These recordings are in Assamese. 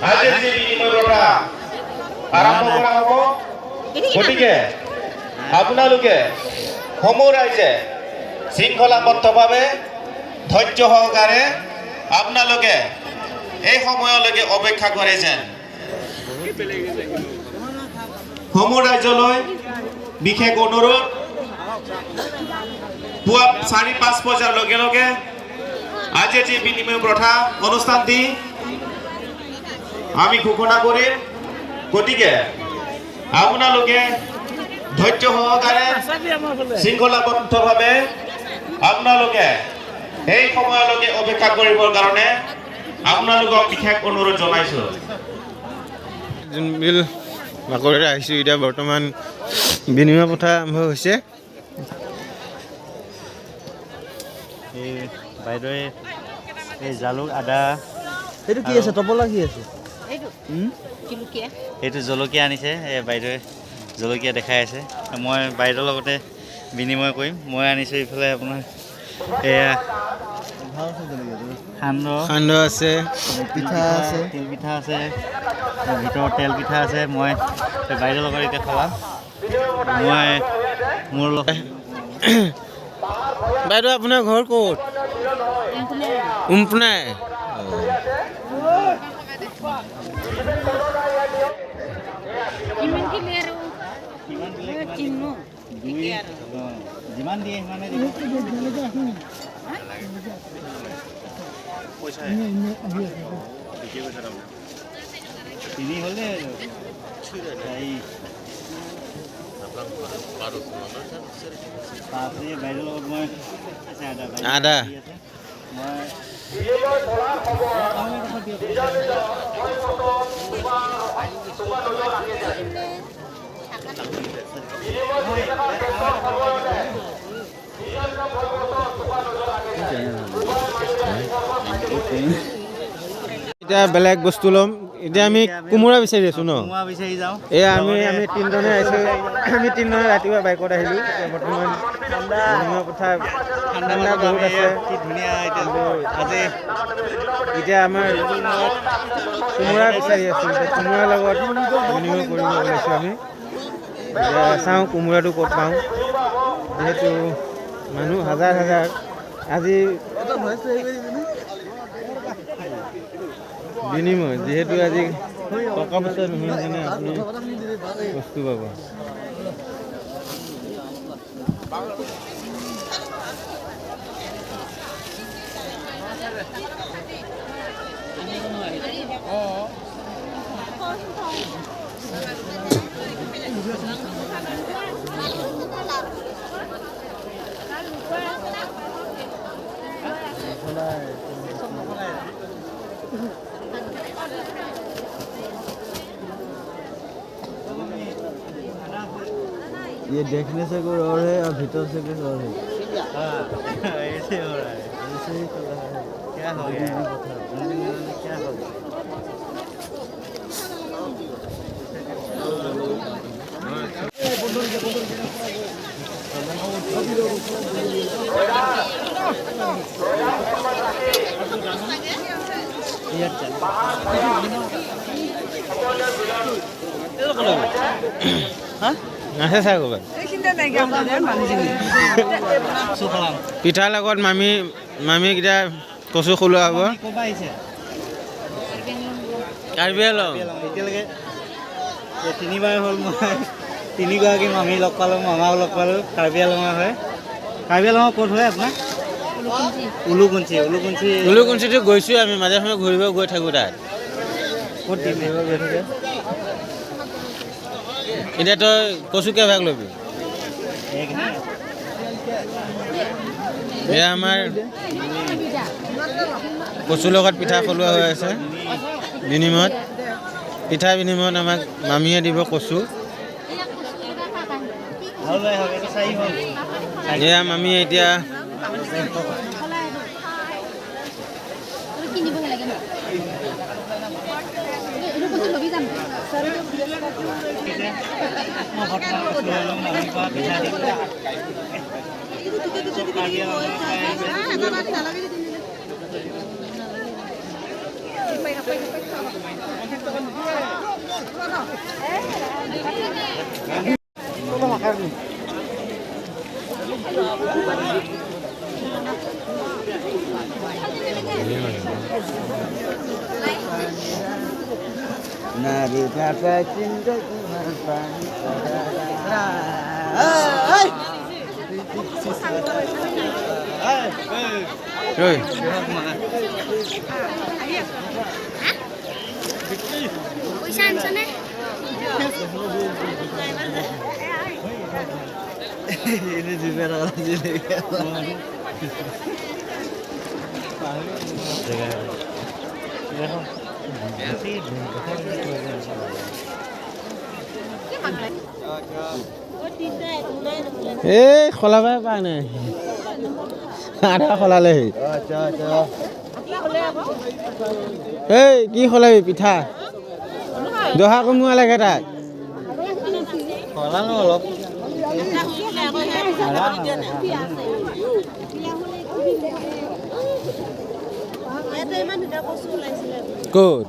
আজি যে বিনিময় কথা আৰম্ভ কৰা হ'ব গতিকে আপোনালোকে সমূহ ৰাইজে শৃংখলাবদ্ধভাৱে ধৈৰ্য সহকাৰে আপোনালোকে এই সময়লৈকে অপেক্ষা কৰে যেন সমূহ ৰাইজলৈ বিশেষ অনুৰোধ পুৱা 4-5 বজাৰ লগে লগে আজি যে বিনিময় প্ৰথা অনুষ্ঠানটি আমি ঘোষণা কৰিম গতিকে আপোনালোকে ধৈৰ্য সহকাৰে শৃংখলাবদ্ধভাৱে আপোনালোকে এই সময়লৈকে অপেক্ষা কৰিবৰ কাৰণে আপোনালোকক বিশেষ অনুৰোধ জনাইছোঁ জোনবিল মাকৰে আহিছোঁ এতিয়া বৰ্তমান বিনিময় প্ৰথা আৰম্ভ হৈছে এই বাইদেৱে এই জালুক আদা এইটো কি আছে টপলা কি আছে এইটো জলকীয়া আনিছে এই বাইদেৱে জলকীয়া দেখাই আছে মই বাইদেউৰ লগতে বিনিময় কৰিম মই আনিছোঁ ইফালে আপোনাৰ এয়া সান্দহ আছে পিঠা আছে তিল পিঠা আছে ভিতৰত তেল পিঠা আছে মই বাইদেউৰ লগত এতিয়া খোৱাম মই মোৰ লগত বাইদেউ আপোনাৰ ঘৰ ক'ত উমপনাই যিমান দিয়ে সিমানে তিনি হ'লে বাইদেউৰ লগত মই আদা এতিয়া বেলেগ বস্তু ল'ম এতিয়া আমি কোমোৰা বিচাৰি আছোঁ ন বিচাৰি যাওঁ এয়া আমি তিনিজনে আহিছোঁ আমি তিনিজনে ৰাতিপুৱা বাইকত আহিলোঁ এতিয়া বৰ্তমান বিনিময় কথা ঠাণ্ডা বহুত আছে কি ধুনীয়া আজি এতিয়া আমাৰ কোমোৰা বিচাৰি আছোঁ এতিয়া কোমোৰাৰ লগত বিনিময় কৰিব ওলাইছোঁ আমি এতিয়া চাওঁ কোমোৰাটো ক'ত পাওঁ যিহেতু মানুহ হাজাৰ হাজাৰ আজি বিনিময় যিহেতু আজি টকা পইচা নোহোৱা কাৰণে আপুনি বস্তু পাব ये देखने से कुछ और है और भीतर से कुछ और है ऐसे हो रहा है ऐसे ही चल रहा है क्या हो गया क्या हो गया আছে চাই ক'ৰবাত পিঠাৰ লগত মামীকেইটা কচু খোলোৱা হ'ব কাৰ্বি আংলং এতিয়ালৈকে তিনিবাৰ হ'ল মই তিনিগৰাকী মামী লগ পালোঁ মামাও লগ পালোঁ কাৰ্বি আংলঙৰ হয় কাৰ্বি আংলঙৰ ক'ত হয় আপোনাৰ উলুকুঞ্চিটো গৈছোঁ আমি মাজে সময়ে ঘূৰিব গৈ থাকোঁ তাত ক'ত গৈ থাকে এতিয়া তই কচু কেইভাগ ল'বি এয়া আমাৰ কচুৰ লগত পিঠা খলোৱা হৈ আছে বিনিময়ত পিঠা বিনিময়ত আমাক মামীয়ে দিব কচু এয়া মামীয়ে এতিয়া Nari kata cinta kemana Rồi. ini juga orang sini. এই খলাবাই পাই নাই আধা খলালে এই কি খলাবি পিঠা দহা কমোৱা লাগে তাক Orang olok. ক'ত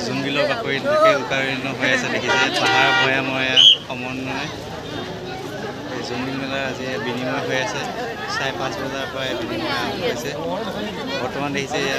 জোনবিলৰ বাকৰিত এনেকৈ উকাৰিণ হৈ আছে দেখিছে পাহাৰ ভৈয়ামৰে সমন্বয় এই জোনবিল মেলাৰ আজি বিনিময় হৈ আছে 5:30 বজাৰ পৰা বিনিময় আৰম্ভ হৈছে বৰ্তমান দেখিছে ইয়াত